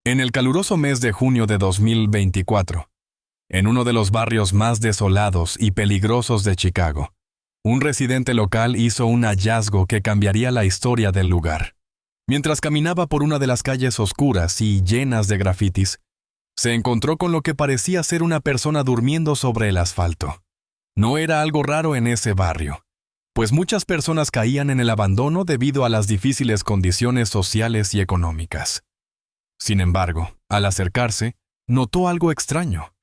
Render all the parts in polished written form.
En el caluroso mes de junio de 2024, en uno de los barrios más desolados y peligrosos de Chicago, un residente local hizo un hallazgo que cambiaría la historia del lugar. Mientras caminaba por una de las calles oscuras y llenas de grafitis, se encontró con lo que parecía ser una persona durmiendo sobre el asfalto. No era algo raro en ese barrio, pues muchas personas caían en el abandono debido a las difíciles condiciones sociales y económicas. Sin embargo, al acercarse, notó algo extraño.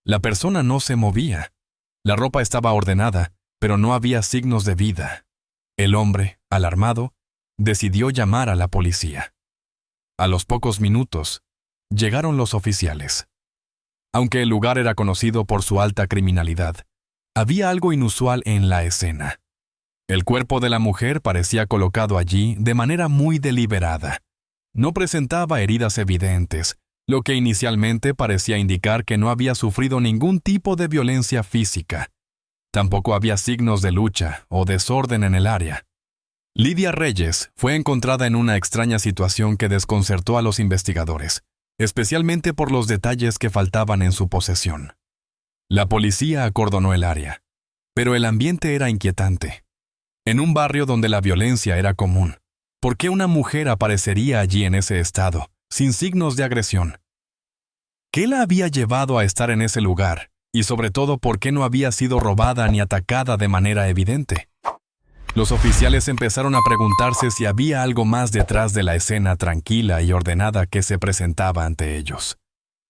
La persona no se movía. La ropa estaba ordenada, pero no había signos de vida. El hombre, alarmado, decidió llamar a la policía. A los pocos minutos, llegaron los oficiales. Aunque el lugar era conocido por su alta criminalidad, había algo inusual en la escena. El cuerpo de la mujer parecía colocado allí de manera muy deliberada. No presentaba heridas evidentes, lo que inicialmente parecía indicar que no había sufrido ningún tipo de violencia física. Tampoco había signos de lucha o desorden en el área. Lydia Reyes fue encontrada en una extraña situación que desconcertó a los investigadores, especialmente por los detalles que faltaban en su posesión. La policía acordonó el área, pero el ambiente era inquietante. En un barrio donde la violencia era común, ¿por qué una mujer aparecería allí en ese estado, sin signos de agresión? ¿Qué la había llevado a estar en ese lugar? Y sobre todo, ¿por qué no había sido robada ni atacada de manera evidente? Los oficiales empezaron a preguntarse si había algo más detrás de la escena tranquila y ordenada que se presentaba ante ellos.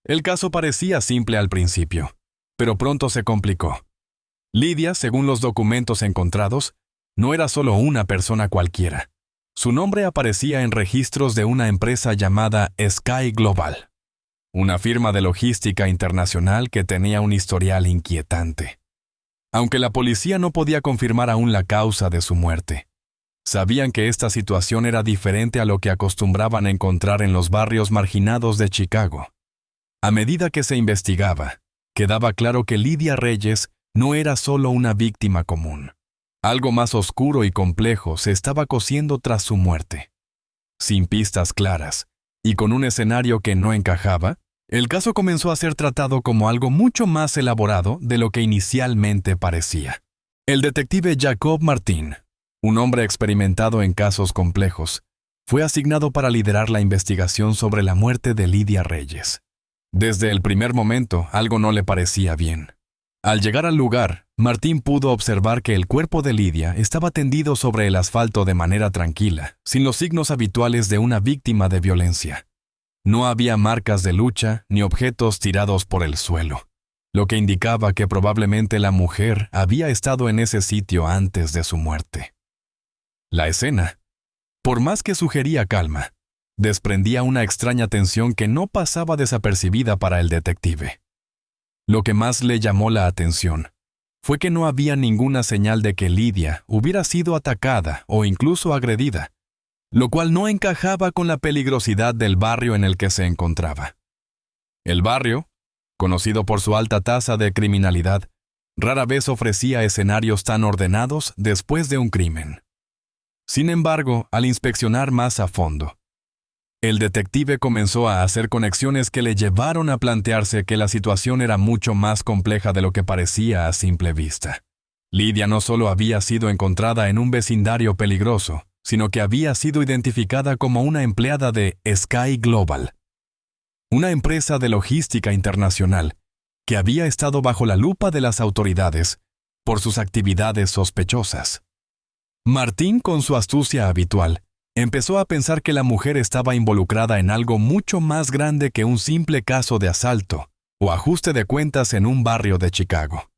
El caso parecía simple al principio, pero pronto se complicó. Lydia, según los documentos encontrados, no era solo una persona cualquiera. Su nombre aparecía en registros de una empresa llamada Sky Global, una firma de logística internacional que tenía un historial inquietante. Aunque la policía no podía confirmar aún la causa de su muerte, sabían que esta situación era diferente a lo que acostumbraban a encontrar en los barrios marginados de Chicago. A medida que se investigaba, quedaba claro que Lydia Reyes no era solo una víctima común. Algo más oscuro y complejo se estaba cociendo tras su muerte. Sin pistas claras, y con un escenario que no encajaba, el caso comenzó a ser tratado como algo mucho más elaborado de lo que inicialmente parecía. El detective Jacob Martin, un hombre experimentado en casos complejos, fue asignado para liderar la investigación sobre la muerte de Lydia Reyes. Desde el primer momento, algo no le parecía bien. Al llegar al lugar, Martín pudo observar que el cuerpo de Lydia estaba tendido sobre el asfalto de manera tranquila, sin los signos habituales de una víctima de violencia. No había marcas de lucha ni objetos tirados por el suelo, lo que indicaba que probablemente la mujer había estado en ese sitio antes de su muerte. La escena, por más que sugería calma, desprendía una extraña tensión que no pasaba desapercibida para el detective. Lo que más le llamó la atención fue que no había ninguna señal de que Lydia hubiera sido atacada o incluso agredida, lo cual no encajaba con la peligrosidad del barrio en el que se encontraba. El barrio, conocido por su alta tasa de criminalidad, rara vez ofrecía escenarios tan ordenados después de un crimen. Sin embargo, al inspeccionar más a fondo, el detective comenzó a hacer conexiones que le llevaron a plantearse que la situación era mucho más compleja de lo que parecía a simple vista. Lydia no solo había sido encontrada en un vecindario peligroso, sino que había sido identificada como una empleada de Sky Global, una empresa de logística internacional que había estado bajo la lupa de las autoridades por sus actividades sospechosas. Martín, con su astucia habitual, empezó a pensar que la mujer estaba involucrada en algo mucho más grande que un simple caso de asalto o ajuste de cuentas en un barrio de Chicago.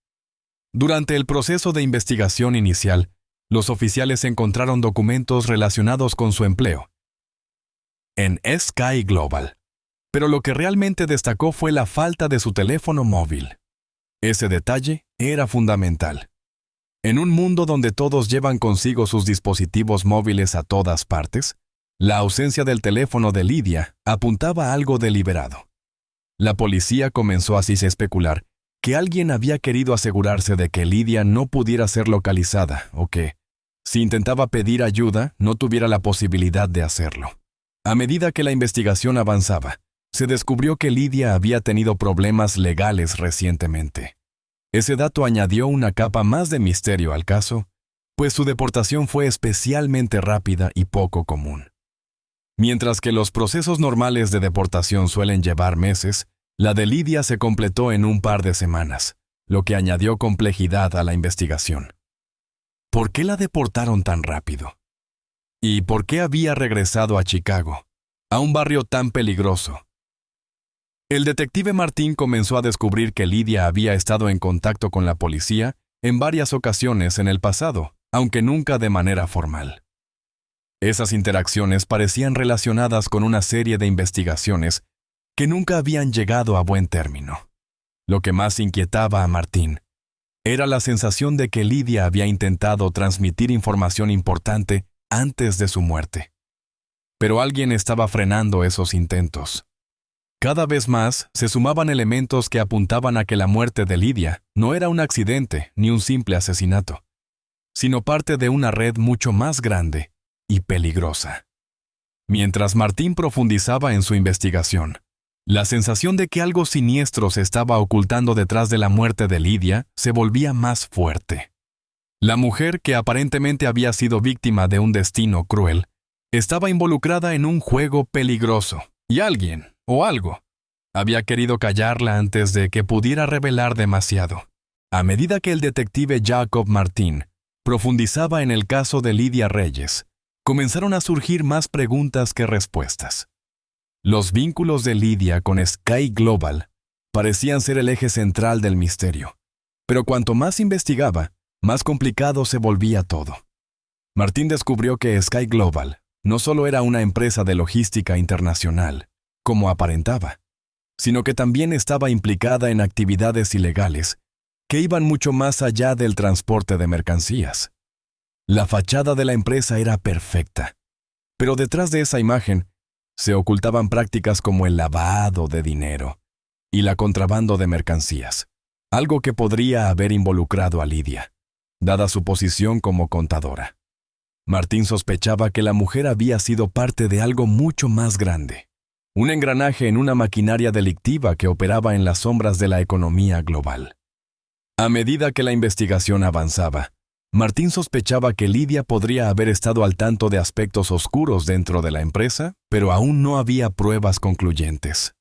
Durante el proceso de investigación inicial, los oficiales encontraron documentos relacionados con su empleo en Sky Global, pero lo que realmente destacó fue la falta de su teléfono móvil. Ese detalle era fundamental. En un mundo donde todos llevan consigo sus dispositivos móviles a todas partes, la ausencia del teléfono de Lydia apuntaba a algo deliberado. La policía comenzó así a especular que alguien había querido asegurarse de que Lydia no pudiera ser localizada o que, si intentaba pedir ayuda, no tuviera la posibilidad de hacerlo. A medida que la investigación avanzaba, se descubrió que Lidia había tenido problemas legales recientemente. Ese dato añadió una capa más de misterio al caso, pues su deportación fue especialmente rápida y poco común. Mientras que los procesos normales de deportación suelen llevar meses, la de Lidia se completó en un par de semanas, lo que añadió complejidad a la investigación. ¿Por qué la deportaron tan rápido? ¿Y por qué había regresado a Chicago, a un barrio tan peligroso? El detective Martín comenzó a descubrir que Lidia había estado en contacto con la policía en varias ocasiones en el pasado, aunque nunca de manera formal. Esas interacciones parecían relacionadas con una serie de investigaciones que nunca habían llegado a buen término. Lo que más inquietaba a Martín era la sensación de que Lidia había intentado transmitir información importante antes de su muerte. Pero alguien estaba frenando esos intentos. Cada vez más se sumaban elementos que apuntaban a que la muerte de Lidia no era un accidente ni un simple asesinato, sino parte de una red mucho más grande y peligrosa. Mientras Martín profundizaba en su investigación, la sensación de que algo siniestro se estaba ocultando detrás de la muerte de Lidia se volvía más fuerte. La mujer, que aparentemente había sido víctima de un destino cruel, estaba involucrada en un juego peligroso, y alguien, o algo, había querido callarla antes de que pudiera revelar demasiado. A medida que el detective Jacob Martín profundizaba en el caso de Lidia Reyes, comenzaron a surgir más preguntas que respuestas. Los vínculos de Lidia con Sky Global parecían ser el eje central del misterio, pero cuanto más investigaba, más complicado se volvía todo. Martín descubrió que Sky Global no solo era una empresa de logística internacional, como aparentaba, sino que también estaba implicada en actividades ilegales que iban mucho más allá del transporte de mercancías. La fachada de la empresa era perfecta, pero detrás de esa imagen se ocultaban prácticas como el lavado de dinero y la contrabando de mercancías, algo que podría haber involucrado a Lidia, dada su posición como contadora. Martín sospechaba que la mujer había sido parte de algo mucho más grande, un engranaje en una maquinaria delictiva que operaba en las sombras de la economía global. A medida que la investigación avanzaba, Martín sospechaba que Lidia podría haber estado al tanto de aspectos oscuros dentro de la empresa, pero aún no había pruebas concluyentes.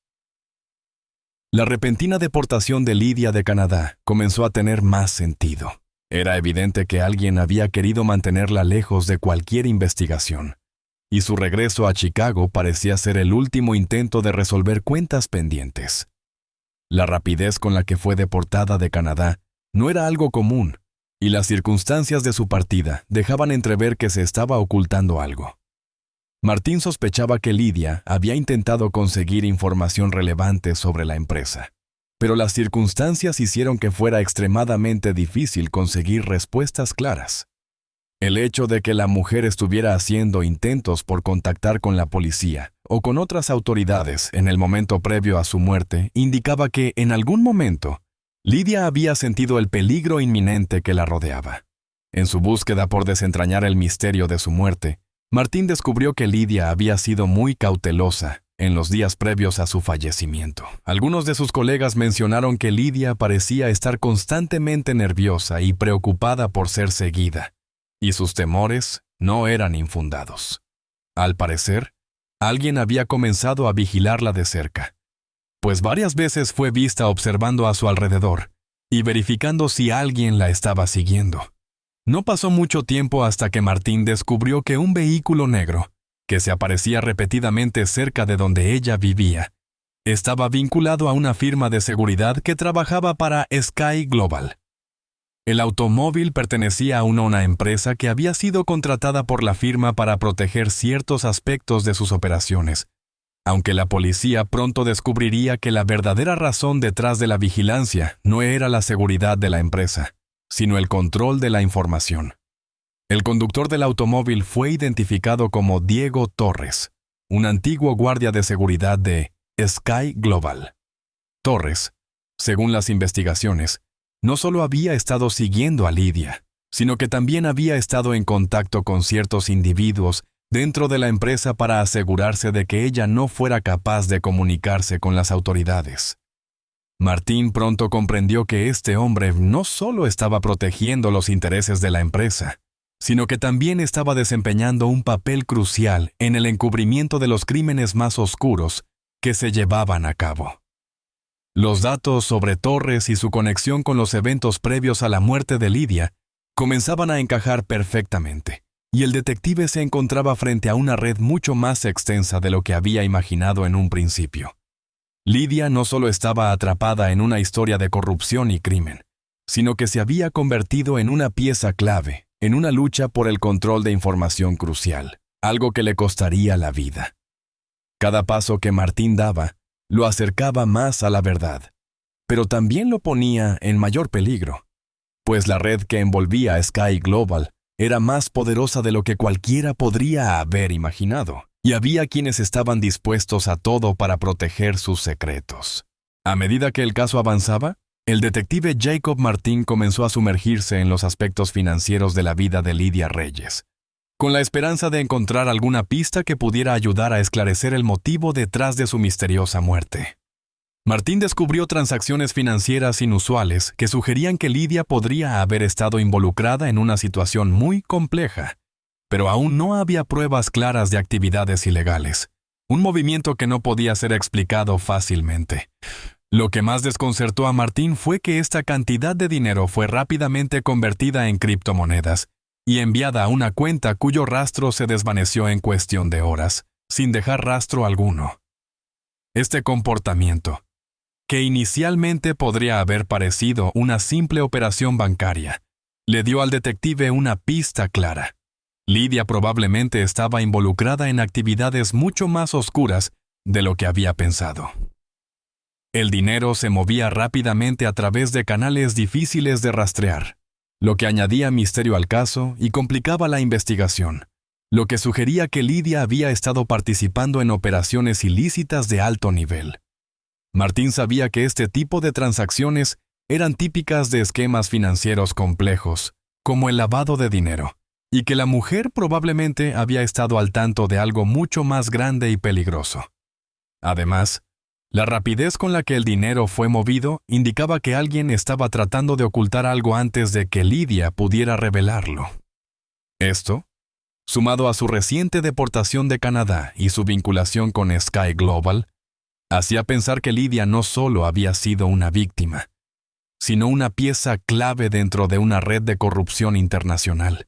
La repentina deportación de Lidia de Canadá comenzó a tener más sentido. Era evidente que alguien había querido mantenerla lejos de cualquier investigación, y su regreso a Chicago parecía ser el último intento de resolver cuentas pendientes. La rapidez con la que fue deportada de Canadá no era algo común, y las circunstancias de su partida dejaban entrever que se estaba ocultando algo. Martín sospechaba que Lidia había intentado conseguir información relevante sobre la empresa, pero las circunstancias hicieron que fuera extremadamente difícil conseguir respuestas claras. El hecho de que la mujer estuviera haciendo intentos por contactar con la policía o con otras autoridades en el momento previo a su muerte indicaba que, en algún momento, Lidia había sentido el peligro inminente que la rodeaba. En su búsqueda por desentrañar el misterio de su muerte, Martín descubrió que Lidia había sido muy cautelosa en los días previos a su fallecimiento. Algunos de sus colegas mencionaron que Lidia parecía estar constantemente nerviosa y preocupada por ser seguida, y sus temores no eran infundados. Al parecer, alguien había comenzado a vigilarla de cerca, pues varias veces fue vista observando a su alrededor y verificando si alguien la estaba siguiendo. No pasó mucho tiempo hasta que Martín descubrió que un vehículo negro, que se aparecía repetidamente cerca de donde ella vivía, estaba vinculado a una firma de seguridad que trabajaba para Sky Global. El automóvil pertenecía a una empresa que había sido contratada por la firma para proteger ciertos aspectos de sus operaciones, aunque la policía pronto descubriría que la verdadera razón detrás de la vigilancia no era la seguridad de la empresa, sino el control de la información. El conductor del automóvil fue identificado como Diego Torres, un antiguo guardia de seguridad de Sky Global. Torres, según las investigaciones, no solo había estado siguiendo a Lidia, sino que también había estado en contacto con ciertos individuos dentro de la empresa para asegurarse de que ella no fuera capaz de comunicarse con las autoridades. Martín pronto comprendió que este hombre no solo estaba protegiendo los intereses de la empresa, sino que también estaba desempeñando un papel crucial en el encubrimiento de los crímenes más oscuros que se llevaban a cabo. Los datos sobre Torres y su conexión con los eventos previos a la muerte de Lidia comenzaban a encajar perfectamente, y el detective se encontraba frente a una red mucho más extensa de lo que había imaginado en un principio. Lidia no solo estaba atrapada en una historia de corrupción y crimen, sino que se había convertido en una pieza clave en una lucha por el control de información crucial, algo que le costaría la vida. Cada paso que Martín daba lo acercaba más a la verdad, pero también lo ponía en mayor peligro, pues la red que envolvía a Sky Global era más poderosa de lo que cualquiera podría haber imaginado, y había quienes estaban dispuestos a todo para proteger sus secretos. A medida que el caso avanzaba, el detective Jacob Martín comenzó a sumergirse en los aspectos financieros de la vida de Lidia Reyes, con la esperanza de encontrar alguna pista que pudiera ayudar a esclarecer el motivo detrás de su misteriosa muerte. Martín descubrió transacciones financieras inusuales que sugerían que Lidia podría haber estado involucrada en una situación muy compleja, pero aún no había pruebas claras de actividades ilegales, un movimiento que no podía ser explicado fácilmente. Lo que más desconcertó a Martín fue que esta cantidad de dinero fue rápidamente convertida en criptomonedas y enviada a una cuenta cuyo rastro se desvaneció en cuestión de horas, sin dejar rastro alguno. Este comportamiento, que inicialmente podría haber parecido una simple operación bancaria, le dio al detective una pista clara. Lidia probablemente estaba involucrada en actividades mucho más oscuras de lo que había pensado. El dinero se movía rápidamente a través de canales difíciles de rastrear, lo que añadía misterio al caso y complicaba la investigación, lo que sugería que Lidia había estado participando en operaciones ilícitas de alto nivel. Martín sabía que este tipo de transacciones eran típicas de esquemas financieros complejos, como el lavado de dinero, y que la mujer probablemente había estado al tanto de algo mucho más grande y peligroso. Además, la rapidez con la que el dinero fue movido indicaba que alguien estaba tratando de ocultar algo antes de que Lidia pudiera revelarlo. Esto, sumado a su reciente deportación de Canadá y su vinculación con Sky Global, hacía pensar que Lidia no solo había sido una víctima, sino una pieza clave dentro de una red de corrupción internacional.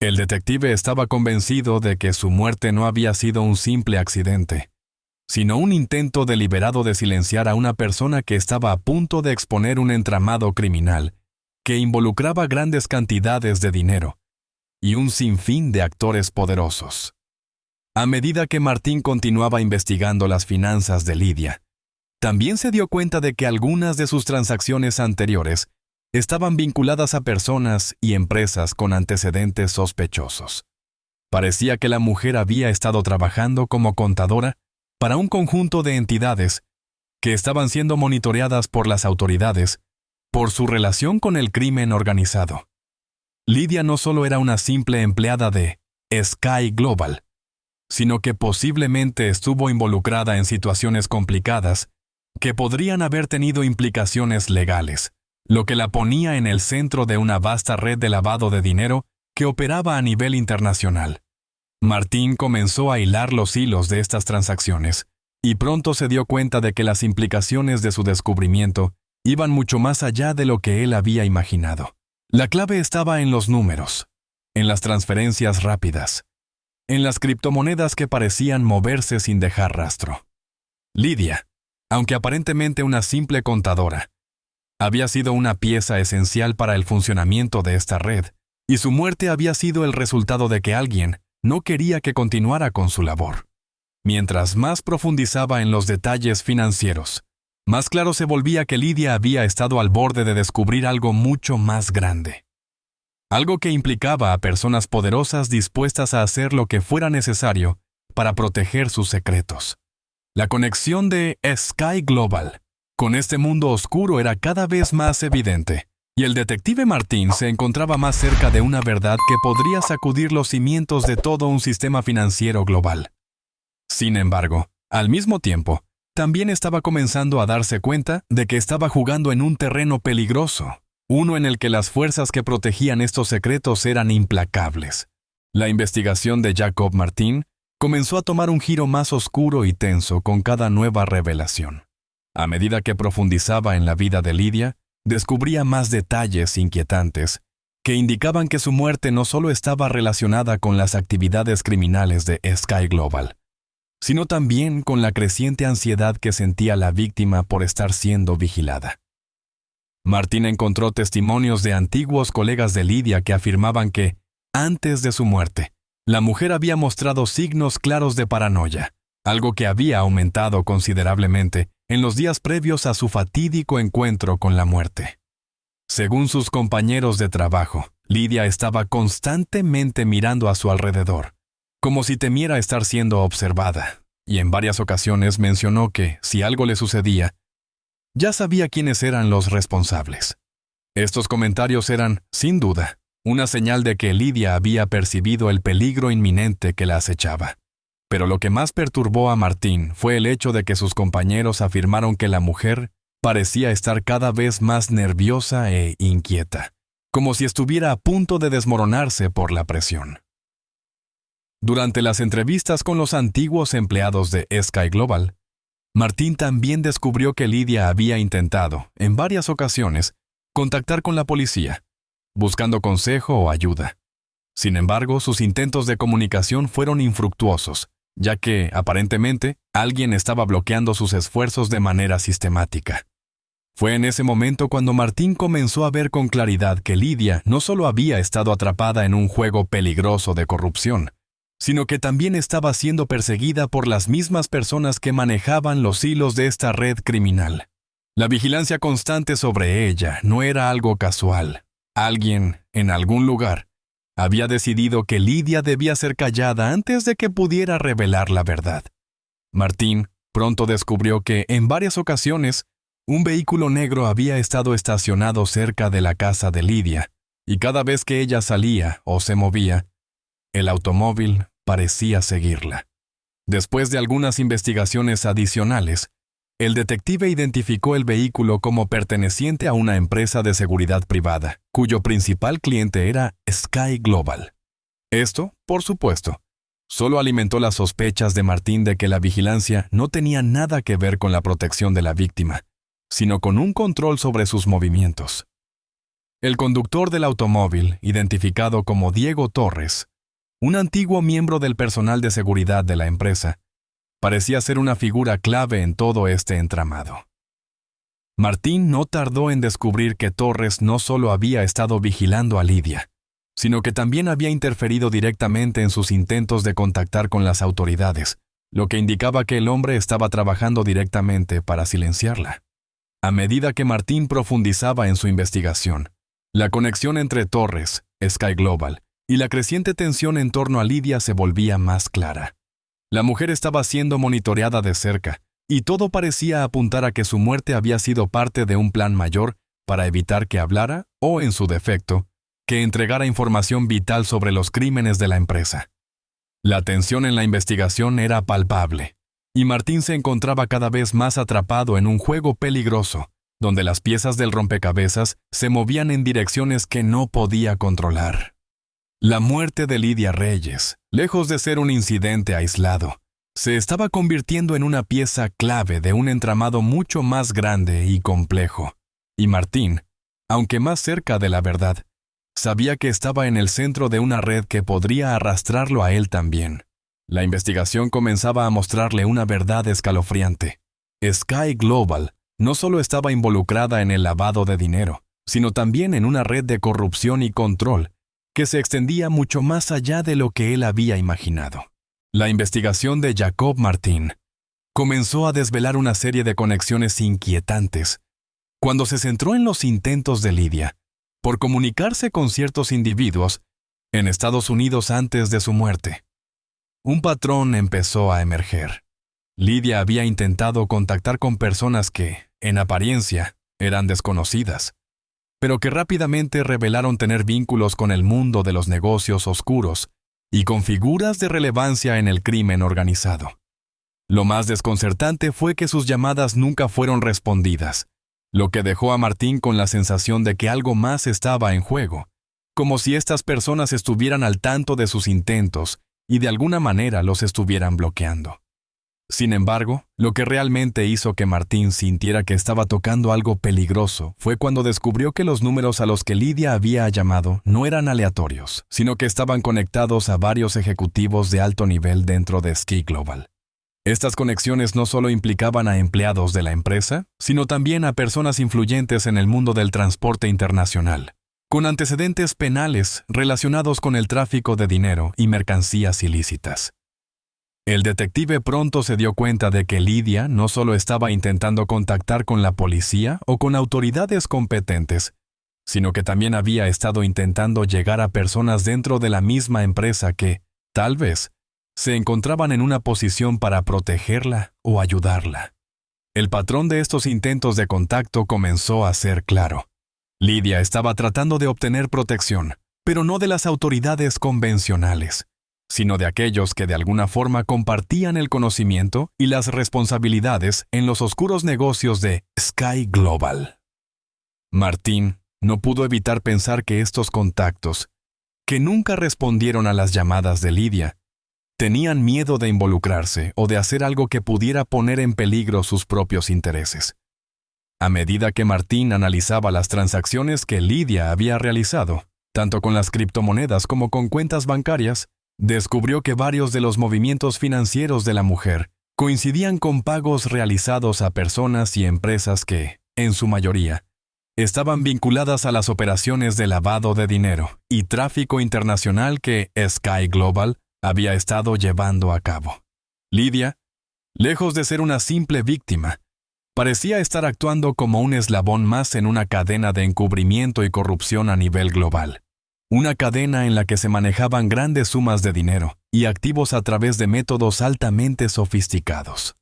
El detective estaba convencido de que su muerte no había sido un simple accidente, sino un intento deliberado de silenciar a una persona que estaba a punto de exponer un entramado criminal que involucraba grandes cantidades de dinero y un sinfín de actores poderosos. A medida que Martín continuaba investigando las finanzas de Lidia, también se dio cuenta de que algunas de sus transacciones anteriores estaban vinculadas a personas y empresas con antecedentes sospechosos. Parecía que la mujer había estado trabajando como contadora para un conjunto de entidades que estaban siendo monitoreadas por las autoridades por su relación con el crimen organizado. Lidia no solo era una simple empleada de Sky Global, sino que posiblemente estuvo involucrada en situaciones complicadas que podrían haber tenido implicaciones legales, lo que la ponía en el centro de una vasta red de lavado de dinero que operaba a nivel internacional. Martín comenzó a hilar los hilos de estas transacciones, y pronto se dio cuenta de que las implicaciones de su descubrimiento iban mucho más allá de lo que él había imaginado. La clave estaba en los números, en las transferencias rápidas, en las criptomonedas que parecían moverse sin dejar rastro. Lidia, aunque aparentemente una simple contadora, había sido una pieza esencial para el funcionamiento de esta red, y su muerte había sido el resultado de que alguien no quería que continuara con su labor. Mientras más profundizaba en los detalles financieros, más claro se volvía que Lidia había estado al borde de descubrir algo mucho más grande. Algo que implicaba a personas poderosas dispuestas a hacer lo que fuera necesario para proteger sus secretos. La conexión de Sky Global con este mundo oscuro era cada vez más evidente, Y el detective Martín se encontraba más cerca de una verdad que podría sacudir los cimientos de todo un sistema financiero global. Sin embargo, al mismo tiempo, también estaba comenzando a darse cuenta de que estaba jugando en un terreno peligroso, uno en el que las fuerzas que protegían estos secretos eran implacables. La investigación de Jacob Martín comenzó a tomar un giro más oscuro y tenso con cada nueva revelación. A medida que profundizaba en la vida de Lydia, descubría más detalles inquietantes que indicaban que su muerte no solo estaba relacionada con las actividades criminales de Sky Global, sino también con la creciente ansiedad que sentía la víctima por estar siendo vigilada. Martín encontró testimonios de antiguos colegas de Lydia que afirmaban que, antes de su muerte, la mujer había mostrado signos claros de paranoia, algo que había aumentado considerablemente en los días previos a su fatídico encuentro con la muerte. Según sus compañeros de trabajo, Lydia estaba constantemente mirando a su alrededor, como si temiera estar siendo observada, y en varias ocasiones mencionó que, si algo le sucedía, ya sabía quiénes eran los responsables. Estos comentarios eran, sin duda, una señal de que Lydia había percibido el peligro inminente que la acechaba. Pero lo que más perturbó a Martín fue el hecho de que sus compañeros afirmaron que la mujer parecía estar cada vez más nerviosa e inquieta, como si estuviera a punto de desmoronarse por la presión. Durante las entrevistas con los antiguos empleados de Sky Global, Martín también descubrió que Lydia había intentado, en varias ocasiones, contactar con la policía, buscando consejo o ayuda. Sin embargo, sus intentos de comunicación fueron infructuosos, ya que, aparentemente, alguien estaba bloqueando sus esfuerzos de manera sistemática. Fue en ese momento cuando Martín comenzó a ver con claridad que Lydia no solo había estado atrapada en un juego peligroso de corrupción, sino que también estaba siendo perseguida por las mismas personas que manejaban los hilos de esta red criminal. La vigilancia constante sobre ella no era algo casual. Alguien, en algún lugar, había decidido que Lydia debía ser callada antes de que pudiera revelar la verdad. Martín pronto descubrió que, en varias ocasiones, un vehículo negro había estado estacionado cerca de la casa de Lydia, y cada vez que ella salía o se movía, el automóvil parecía seguirla. Después de algunas investigaciones adicionales, el detective identificó el vehículo como perteneciente a una empresa de seguridad privada, cuyo principal cliente era Sky Global. Esto, por supuesto, solo alimentó las sospechas de Martín de que la vigilancia no tenía nada que ver con la protección de la víctima, sino con un control sobre sus movimientos. El conductor del automóvil, identificado como Diego Torres, un antiguo miembro del personal de seguridad de la empresa, parecía ser una figura clave en todo este entramado. Martín no tardó en descubrir que Torres no solo había estado vigilando a Lydia, sino que también había interferido directamente en sus intentos de contactar con las autoridades, lo que indicaba que el hombre estaba trabajando directamente para silenciarla. A medida que Martín profundizaba en su investigación, la conexión entre Torres, Sky Global, y la creciente tensión en torno a Lydia se volvía más clara. La mujer estaba siendo monitoreada de cerca, y todo parecía apuntar a que su muerte había sido parte de un plan mayor para evitar que hablara, o en su defecto, que entregara información vital sobre los crímenes de la empresa. La tensión en la investigación era palpable, y Martín se encontraba cada vez más atrapado en un juego peligroso, donde las piezas del rompecabezas se movían en direcciones que no podía controlar. La muerte de Lydia Reyes, lejos de ser un incidente aislado, se estaba convirtiendo en una pieza clave de un entramado mucho más grande y complejo, y Martín, aunque más cerca de la verdad, sabía que estaba en el centro de una red que podría arrastrarlo a él también. La investigación comenzaba a mostrarle una verdad escalofriante. Sky Global no solo estaba involucrada en el lavado de dinero, sino también en una red de corrupción y control que se extendía mucho más allá de lo que él había imaginado. La investigación de Jacob Martín comenzó a desvelar una serie de conexiones inquietantes cuando se centró en los intentos de Lydia por comunicarse con ciertos individuos en Estados Unidos antes de su muerte. Un patrón empezó a emerger. Lydia había intentado contactar con personas que, en apariencia, eran desconocidas, pero que rápidamente revelaron tener vínculos con el mundo de los negocios oscuros y con figuras de relevancia en el crimen organizado. Lo más desconcertante fue que sus llamadas nunca fueron respondidas, lo que dejó a Martín con la sensación de que algo más estaba en juego, como si estas personas estuvieran al tanto de sus intentos y de alguna manera los estuvieran bloqueando. Sin embargo, lo que realmente hizo que Martín sintiera que estaba tocando algo peligroso fue cuando descubrió que los números a los que Lidia había llamado no eran aleatorios, sino que estaban conectados a varios ejecutivos de alto nivel dentro de Sky Global. Estas conexiones no solo implicaban a empleados de la empresa, sino también a personas influyentes en el mundo del transporte internacional, con antecedentes penales relacionados con el tráfico de dinero y mercancías ilícitas. El detective pronto se dio cuenta de que Lidia no solo estaba intentando contactar con la policía o con autoridades competentes, sino que también había estado intentando llegar a personas dentro de la misma empresa que, tal vez, se encontraban en una posición para protegerla o ayudarla. El patrón de estos intentos de contacto comenzó a ser claro. Lidia estaba tratando de obtener protección, pero no de las autoridades convencionales, sino de aquellos que de alguna forma compartían el conocimiento y las responsabilidades en los oscuros negocios de Sky Global. Martín no pudo evitar pensar que estos contactos, que nunca respondieron a las llamadas de Lidia, tenían miedo de involucrarse o de hacer algo que pudiera poner en peligro sus propios intereses. A medida que Martín analizaba las transacciones que Lidia había realizado, tanto con las criptomonedas como con cuentas bancarias, descubrió que varios de los movimientos financieros de la mujer coincidían con pagos realizados a personas y empresas que, en su mayoría, estaban vinculadas a las operaciones de lavado de dinero y tráfico internacional que Sky Global había estado llevando a cabo. Lidia, lejos de ser una simple víctima, parecía estar actuando como un eslabón más en una cadena de encubrimiento y corrupción a nivel global. Una cadena en la que se manejaban grandes sumas de dinero y activos a través de métodos altamente sofisticados.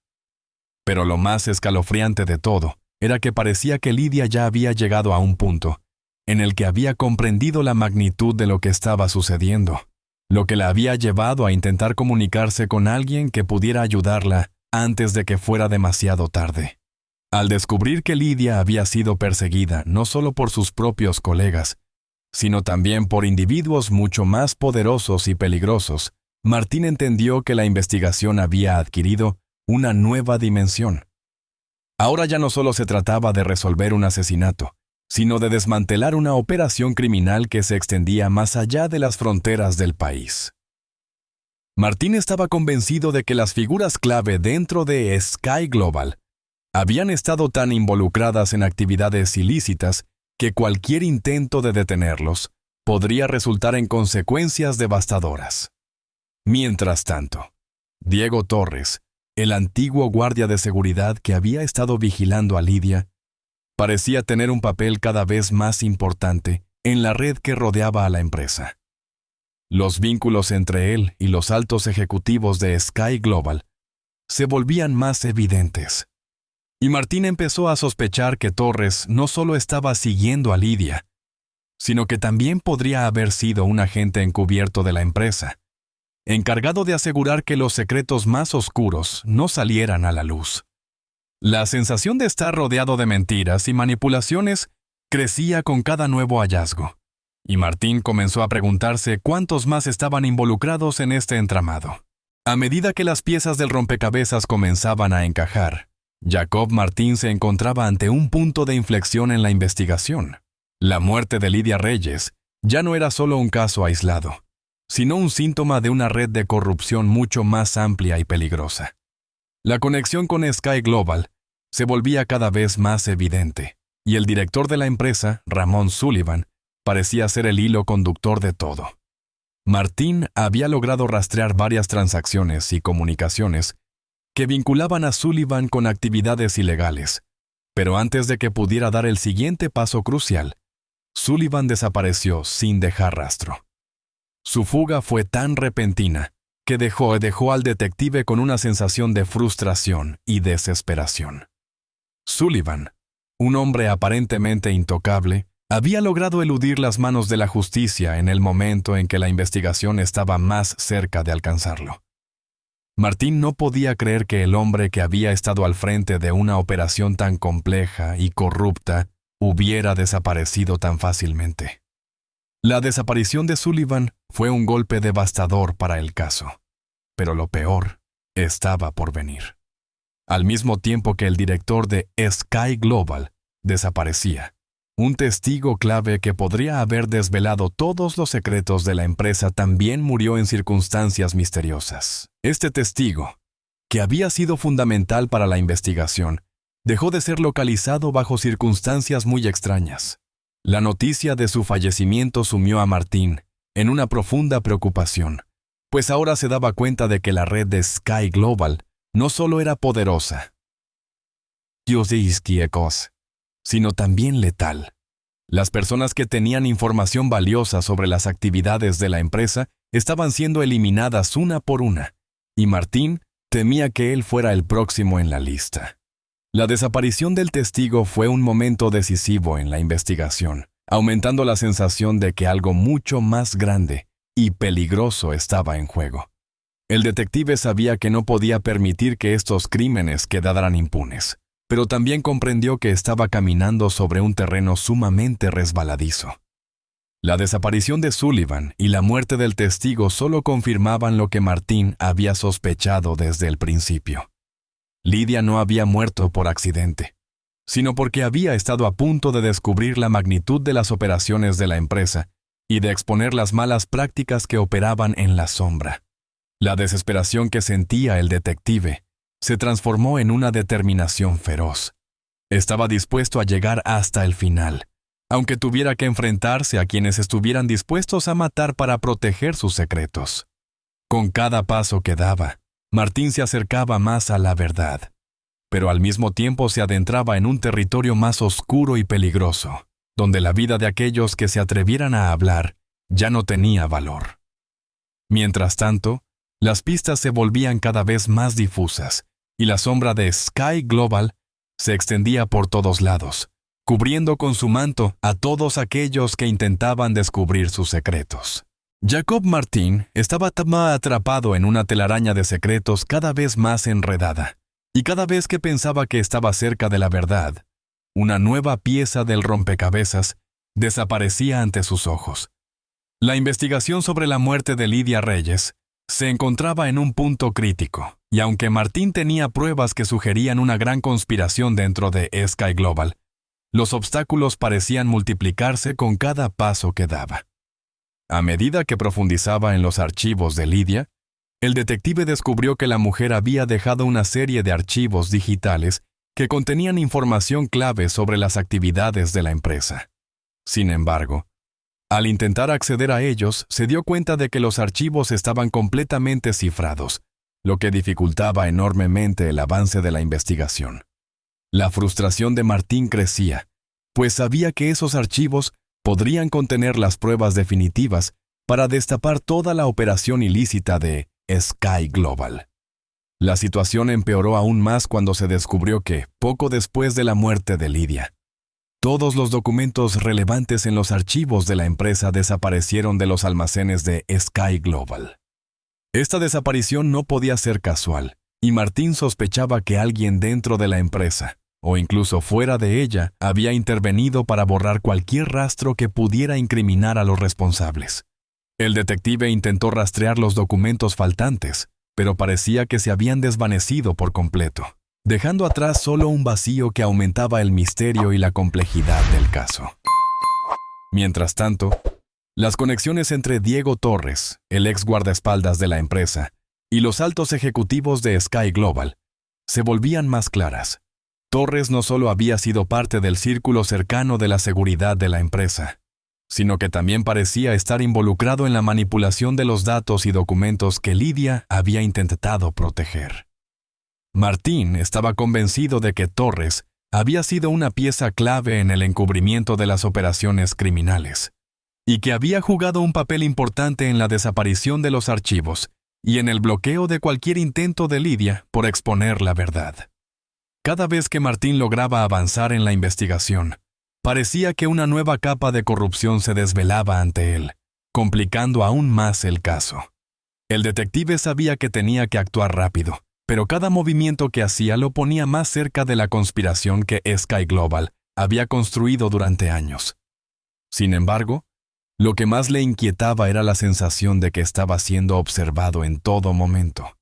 Pero lo más escalofriante de todo era que parecía que Lidia ya había llegado a un punto en el que había comprendido la magnitud de lo que estaba sucediendo, lo que la había llevado a intentar comunicarse con alguien que pudiera ayudarla antes de que fuera demasiado tarde. Al descubrir que Lidia había sido perseguida no solo por sus propios colegas, sino también por individuos mucho más poderosos y peligrosos, Martín entendió que la investigación había adquirido una nueva dimensión. Ahora ya no solo se trataba de resolver un asesinato, sino de desmantelar una operación criminal que se extendía más allá de las fronteras del país. Martín estaba convencido de que las figuras clave dentro de Sky Global habían estado tan involucradas en actividades ilícitas que cualquier intento de detenerlos podría resultar en consecuencias devastadoras. Mientras tanto, Diego Torres, el antiguo guardia de seguridad que había estado vigilando a Lidia, parecía tener un papel cada vez más importante en la red que rodeaba a la empresa. Los vínculos entre él y los altos ejecutivos de Sky Global se volvían más evidentes. Y Martín empezó a sospechar que Torres no solo estaba siguiendo a Lidia, sino que también podría haber sido un agente encubierto de la empresa, encargado de asegurar que los secretos más oscuros no salieran a la luz. La sensación de estar rodeado de mentiras y manipulaciones crecía con cada nuevo hallazgo, y Martín comenzó a preguntarse cuántos más estaban involucrados en este entramado. A medida que las piezas del rompecabezas comenzaban a encajar, Jacob Martín se encontraba ante un punto de inflexión en la investigación. La muerte de Lidia Reyes ya no era solo un caso aislado, sino un síntoma de una red de corrupción mucho más amplia y peligrosa. La conexión con Sky Global se volvía cada vez más evidente, y el director de la empresa, Ramón Sullivan, parecía ser el hilo conductor de todo. Martín había logrado rastrear varias transacciones y comunicaciones que vinculaban a Sullivan con actividades ilegales, pero antes de que pudiera dar el siguiente paso crucial, Sullivan desapareció sin dejar rastro. Su fuga fue tan repentina que dejó al detective con una sensación de frustración y desesperación. Sullivan, un hombre aparentemente intocable, Había logrado eludir las manos de la justicia en el momento en que la investigación estaba más cerca de alcanzarlo. Martín no podía creer que el hombre que había estado al frente de una operación tan compleja y corrupta hubiera desaparecido tan fácilmente. La desaparición de Sullivan fue un golpe devastador para el caso, pero lo peor estaba por venir. Al mismo tiempo que el director de Sky Global desaparecía, un testigo clave que podría haber desvelado todos los secretos de la empresa también murió en circunstancias misteriosas. Este testigo, que había sido fundamental para la investigación, dejó de ser localizado bajo circunstancias muy extrañas. La noticia de su fallecimiento sumió a Martín en una profunda preocupación, pues ahora se daba cuenta de que la red de Sky Global no solo era poderosa, sino también letal. Las personas que tenían información valiosa sobre las actividades de la empresa estaban siendo eliminadas una por una, y Martín temía que él fuera el próximo en la lista. La desaparición del testigo fue un momento decisivo en la investigación, aumentando la sensación de que algo mucho más grande y peligroso estaba en juego. El detective sabía que no podía permitir que estos crímenes quedaran impunes, pero también comprendió que estaba caminando sobre un terreno sumamente resbaladizo. La desaparición de Sullivan y la muerte del testigo solo confirmaban lo que Martín había sospechado desde el principio. Lydia no había muerto por accidente, sino porque había estado a punto de descubrir la magnitud de las operaciones de la empresa y de exponer las malas prácticas que operaban en la sombra. La desesperación que sentía el detective se transformó en una determinación feroz. Estaba dispuesto a llegar hasta el final, aunque tuviera que enfrentarse a quienes estuvieran dispuestos a matar para proteger sus secretos. Con cada paso que daba, Martín se acercaba más a la verdad, pero al mismo tiempo se adentraba en un territorio más oscuro y peligroso, donde la vida de aquellos que se atrevieran a hablar ya no tenía valor. Mientras tanto, las pistas se volvían cada vez más difusas, y la sombra de Sky Global se extendía por todos lados, cubriendo con su manto a todos aquellos que intentaban descubrir sus secretos. Jacob Martín estaba atrapado en una telaraña de secretos cada vez más enredada, y cada vez que pensaba que estaba cerca de la verdad, una nueva pieza del rompecabezas desaparecía ante sus ojos. La investigación sobre la muerte de Lydia Reyes se encontraba en un punto crítico, y aunque Martín tenía pruebas que sugerían una gran conspiración dentro de Sky Global, los obstáculos parecían multiplicarse con cada paso que daba. A medida que profundizaba en los archivos de Lydia, el detective descubrió que la mujer había dejado una serie de archivos digitales que contenían información clave sobre las actividades de la empresa. Sin embargo, al intentar acceder a ellos, se dio cuenta de que los archivos estaban completamente cifrados, lo que dificultaba enormemente el avance de la investigación. La frustración de Martín crecía, pues sabía que esos archivos podrían contener las pruebas definitivas para destapar toda la operación ilícita de Sky Global. La situación empeoró aún más cuando se descubrió que, poco después de la muerte de Lydia, todos los documentos relevantes en los archivos de la empresa desaparecieron de los almacenes de Sky Global. Esta desaparición no podía ser casual, y Martín sospechaba que alguien dentro de la empresa, o incluso fuera de ella, había intervenido para borrar cualquier rastro que pudiera incriminar a los responsables. El detective intentó rastrear los documentos faltantes, pero parecía que se habían desvanecido por completo, dejando atrás solo un vacío que aumentaba el misterio y la complejidad del caso. Mientras tanto, las conexiones entre Diego Torres, el ex guardaespaldas de la empresa, y los altos ejecutivos de Sky Global se volvían más claras. Torres no solo había sido parte del círculo cercano de la seguridad de la empresa, sino que también parecía estar involucrado en la manipulación de los datos y documentos que Lydia había intentado proteger. Martín estaba convencido de que Torres había sido una pieza clave en el encubrimiento de las operaciones criminales, y que había jugado un papel importante en la desaparición de los archivos y en el bloqueo de cualquier intento de Lydia por exponer la verdad. Cada vez que Martín lograba avanzar en la investigación, Parecía que una nueva capa de corrupción se desvelaba ante él, complicando aún más el caso. El detective sabía que tenía que actuar rápido, pero cada movimiento que hacía lo ponía más cerca de la conspiración que Sky Global había construido durante años. Sin embargo, lo que más le inquietaba era la sensación de que estaba siendo observado en todo momento.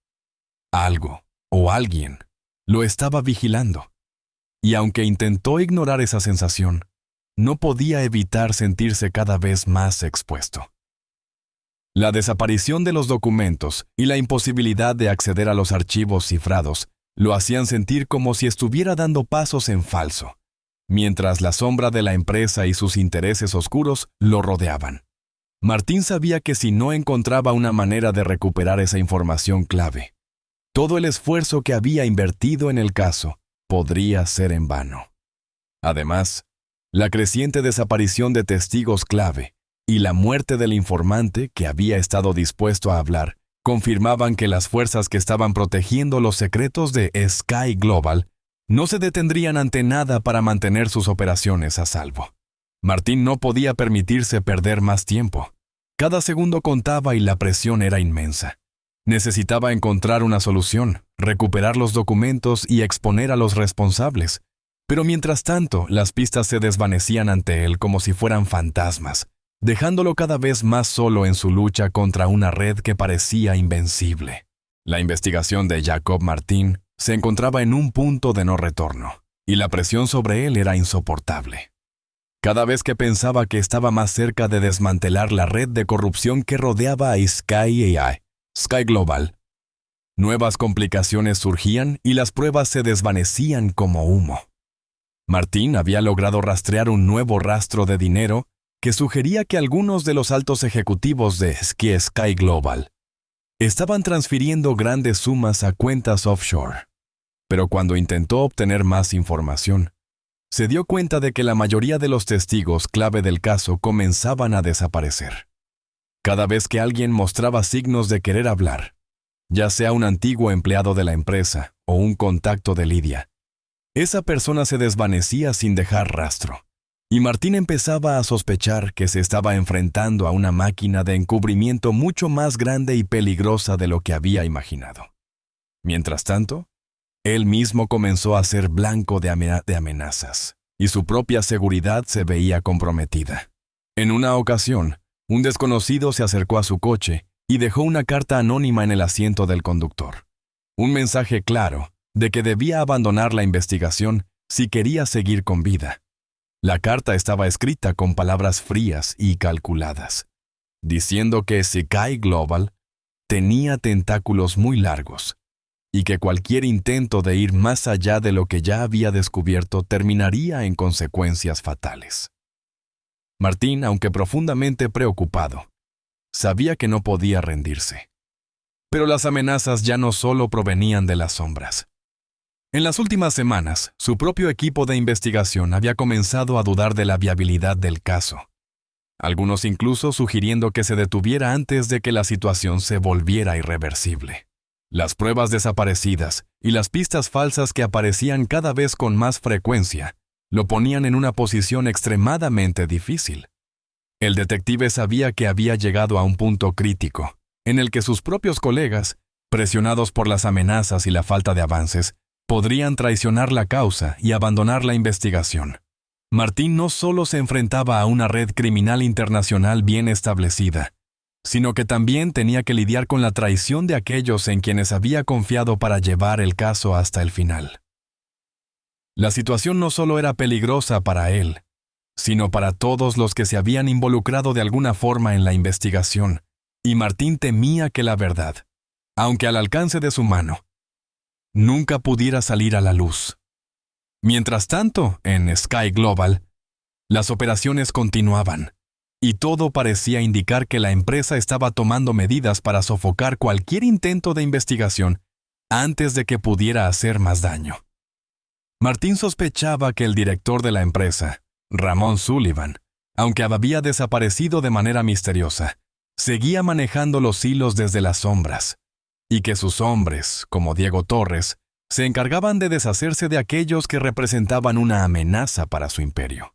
Algo, o alguien, lo estaba vigilando. Y aunque intentó ignorar esa sensación, no podía evitar sentirse cada vez más expuesto. La desaparición de los documentos y la imposibilidad de acceder a los archivos cifrados lo hacían sentir como si estuviera dando pasos en falso, mientras la sombra de la empresa y sus intereses oscuros lo rodeaban. Martín sabía que si no encontraba una manera de recuperar esa información clave, todo el esfuerzo que había invertido en el caso podría ser en vano. Además, la creciente desaparición de testigos clave y la muerte del informante que había estado dispuesto a hablar confirmaban que las fuerzas que estaban protegiendo los secretos de Sky Global no se detendrían ante nada para mantener sus operaciones a salvo. Martín no podía permitirse perder más tiempo. Cada segundo contaba y la presión era inmensa. Necesitaba encontrar una solución, recuperar los documentos y exponer a los responsables. Pero mientras tanto, las pistas se desvanecían ante él como si fueran fantasmas, dejándolo cada vez más solo en su lucha contra una red que parecía invencible. La investigación de Jacob Martín se encontraba en un punto de no retorno, y la presión sobre él era insoportable. Cada vez que pensaba que estaba más cerca de desmantelar la red de corrupción que rodeaba a Sky Global, nuevas complicaciones surgían y las pruebas se desvanecían como humo. Martín había logrado rastrear un nuevo rastro de dinero que sugería que algunos de los altos ejecutivos de Sky Global estaban transfiriendo grandes sumas a cuentas offshore. Pero cuando intentó obtener más información, se dio cuenta de que la mayoría de los testigos clave del caso comenzaban a desaparecer. Cada vez que alguien mostraba signos de querer hablar, ya sea un antiguo empleado de la empresa o un contacto de Lidia, esa persona se desvanecía sin dejar rastro, y Martín empezaba a sospechar que se estaba enfrentando a una máquina de encubrimiento mucho más grande y peligrosa de lo que había imaginado. Mientras tanto, él mismo comenzó a ser blanco de amenazas, y su propia seguridad se veía comprometida. En una ocasión, un desconocido se acercó a su coche y dejó una carta anónima en el asiento del conductor. Un mensaje claro de que debía abandonar la investigación si quería seguir con vida. La carta estaba escrita con palabras frías y calculadas, diciendo que Sky Global tenía tentáculos muy largos y que cualquier intento de ir más allá de lo que ya había descubierto terminaría en consecuencias fatales. Martín, aunque profundamente preocupado, sabía que no podía rendirse. Pero las amenazas ya no solo provenían de las sombras. En las últimas semanas, su propio equipo de investigación había comenzado a dudar de la viabilidad del caso. Algunos incluso sugiriendo que se detuviera antes de que la situación se volviera irreversible. Las pruebas desaparecidas y las pistas falsas que aparecían cada vez con más frecuencia lo ponían en una posición extremadamente difícil. El detective sabía que había llegado a un punto crítico, en el que sus propios colegas, presionados por las amenazas y la falta de avances, podrían traicionar la causa y abandonar la investigación. Martín no solo se enfrentaba a una red criminal internacional bien establecida, sino que también tenía que lidiar con la traición de aquellos en quienes había confiado para llevar el caso hasta el final. La situación no solo era peligrosa para él, sino para todos los que se habían involucrado de alguna forma en la investigación, y Martín temía que la verdad, aunque al alcance de su mano, nunca pudiera salir a la luz. Mientras tanto, en Sky Global, las operaciones continuaban, y todo parecía indicar que la empresa estaba tomando medidas para sofocar cualquier intento de investigación antes de que pudiera hacer más daño. Martín sospechaba que el director de la empresa, Ramón Sullivan, aunque había desaparecido de manera misteriosa, seguía manejando los hilos desde las sombras, y que sus hombres, como Diego Torres, se encargaban de deshacerse de aquellos que representaban una amenaza para su imperio.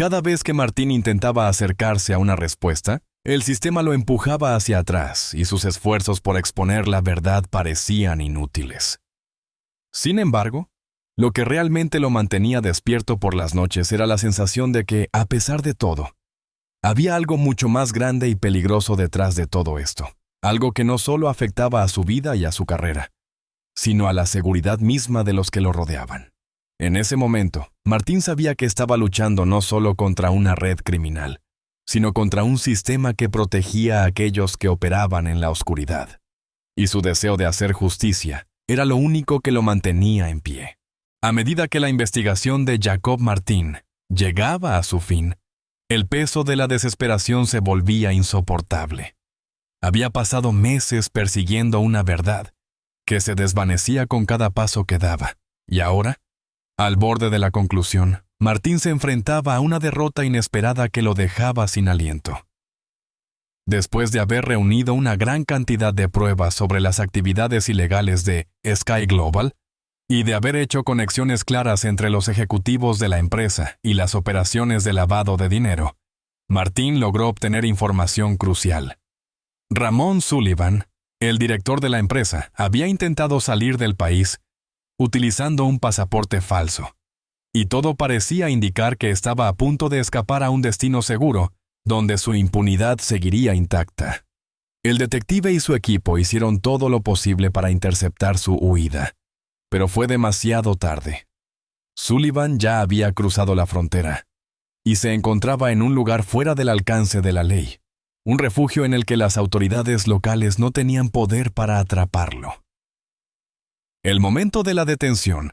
Cada vez que Martín intentaba acercarse a una respuesta, el sistema lo empujaba hacia atrás y sus esfuerzos por exponer la verdad parecían inútiles. Sin embargo, lo que realmente lo mantenía despierto por las noches era la sensación de que, a pesar de todo, había algo mucho más grande y peligroso detrás de todo esto, algo que no solo afectaba a su vida y a su carrera, sino a la seguridad misma de los que lo rodeaban. En ese momento, Martín sabía que estaba luchando no solo contra una red criminal, sino contra un sistema que protegía a aquellos que operaban en la oscuridad. Y su deseo de hacer justicia era lo único que lo mantenía en pie. A medida que la investigación de Jacob Martín llegaba a su fin, el peso de la desesperación se volvía insoportable. Había pasado meses persiguiendo una verdad que se desvanecía con cada paso que daba, y ahora, al borde de la conclusión, Martín se enfrentaba a una derrota inesperada que lo dejaba sin aliento. Después de haber reunido una gran cantidad de pruebas sobre las actividades ilegales de Sky Global y de haber hecho conexiones claras entre los ejecutivos de la empresa y las operaciones de lavado de dinero, Martín logró obtener información crucial. Ramón Sullivan, el director de la empresa, había intentado salir del país utilizando un pasaporte falso, y todo parecía indicar que estaba a punto de escapar a un destino seguro, donde su impunidad seguiría intacta. El detective y su equipo hicieron todo lo posible para interceptar su huida, pero fue demasiado tarde. Sullivan ya había cruzado la frontera, y se encontraba en un lugar fuera del alcance de la ley, un refugio en el que las autoridades locales no tenían poder para atraparlo. El momento de la detención,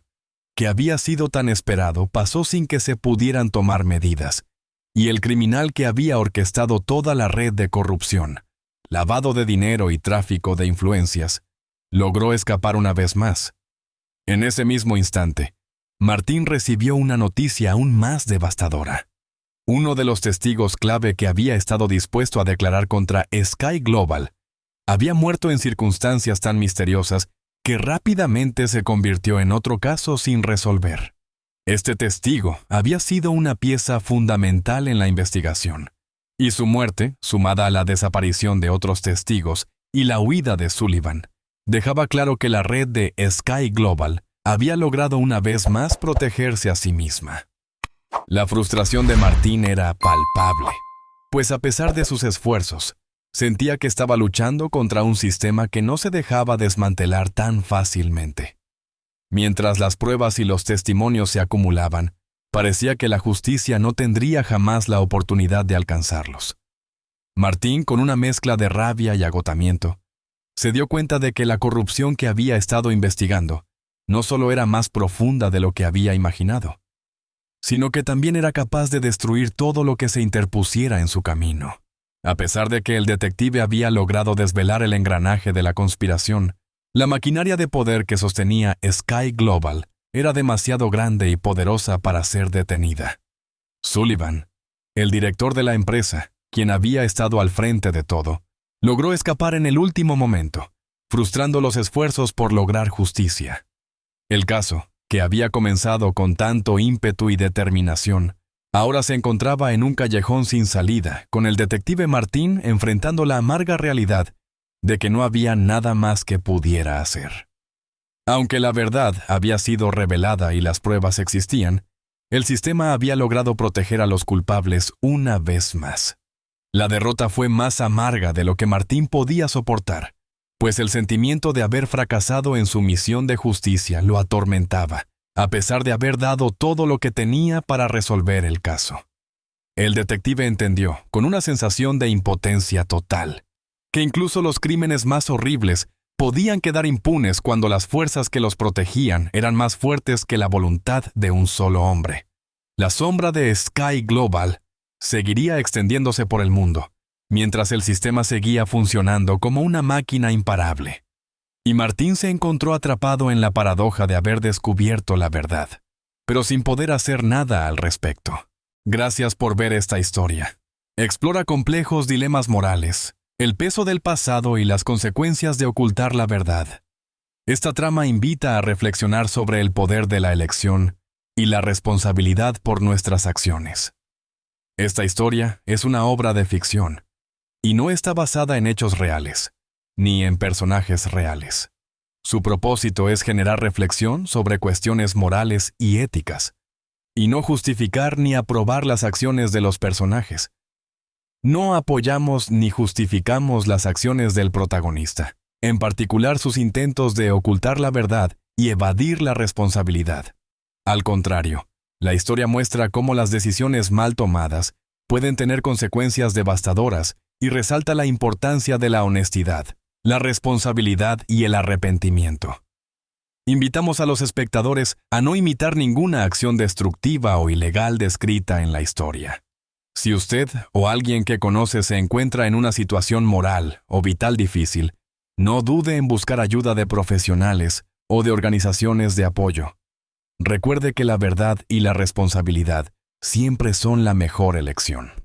que había sido tan esperado, pasó sin que se pudieran tomar medidas, y el criminal que había orquestado toda la red de corrupción, lavado de dinero y tráfico de influencias, logró escapar una vez más. En ese mismo instante, Martín recibió una noticia aún más devastadora. Uno de los testigos clave que había estado dispuesto a declarar contra Sky Global había muerto en circunstancias tan misteriosas que rápidamente se convirtió en otro caso sin resolver. Este testigo había sido una pieza fundamental en la investigación, y su muerte, sumada a la desaparición de otros testigos y la huida de Sullivan, dejaba claro que la red de Sky Global había logrado una vez más protegerse a sí misma. La frustración de Martín era palpable, pues a pesar de sus esfuerzos, sentía que estaba luchando contra un sistema que no se dejaba desmantelar tan fácilmente. Mientras las pruebas y los testimonios se acumulaban, parecía que la justicia no tendría jamás la oportunidad de alcanzarlos. Martín, con una mezcla de rabia y agotamiento, se dio cuenta de que la corrupción que había estado investigando no solo era más profunda de lo que había imaginado, sino que también era capaz de destruir todo lo que se interpusiera en su camino. A pesar de que el detective había logrado desvelar el engranaje de la conspiración, la maquinaria de poder que sostenía Sky Global era demasiado grande y poderosa para ser detenida. Sullivan, el director de la empresa, quien había estado al frente de todo, logró escapar en el último momento, frustrando los esfuerzos por lograr justicia. El caso, que había comenzado con tanto ímpetu y determinación, ahora se encontraba en un callejón sin salida, con el detective Martín enfrentando la amarga realidad de que no había nada más que pudiera hacer. Aunque la verdad había sido revelada y las pruebas existían, el sistema había logrado proteger a los culpables una vez más. La derrota fue más amarga de lo que Martín podía soportar, pues el sentimiento de haber fracasado en su misión de justicia lo atormentaba, a pesar de haber dado todo lo que tenía para resolver el caso. El detective entendió, con una sensación de impotencia total, que incluso los crímenes más horribles podían quedar impunes cuando las fuerzas que los protegían eran más fuertes que la voluntad de un solo hombre. La sombra de Sky Global seguiría extendiéndose por el mundo, mientras el sistema seguía funcionando como una máquina imparable. Y Martín se encontró atrapado en la paradoja de haber descubierto la verdad, pero sin poder hacer nada al respecto. Gracias por ver esta historia. Explora complejos dilemas morales, el peso del pasado y las consecuencias de ocultar la verdad. Esta trama invita a reflexionar sobre el poder de la elección y la responsabilidad por nuestras acciones. Esta historia es una obra de ficción y no está basada en hechos reales, ni en personajes reales. Su propósito es generar reflexión sobre cuestiones morales y éticas, y no justificar ni aprobar las acciones de los personajes. No apoyamos ni justificamos las acciones del protagonista, en particular sus intentos de ocultar la verdad y evadir la responsabilidad. Al contrario, la historia muestra cómo las decisiones mal tomadas pueden tener consecuencias devastadoras y resalta la importancia de la honestidad, la responsabilidad y el arrepentimiento. Invitamos a los espectadores a no imitar ninguna acción destructiva o ilegal descrita en la historia. Si usted o alguien que conoce se encuentra en una situación moral o vital difícil, no dude en buscar ayuda de profesionales o de organizaciones de apoyo. Recuerde que la verdad y la responsabilidad siempre son la mejor elección.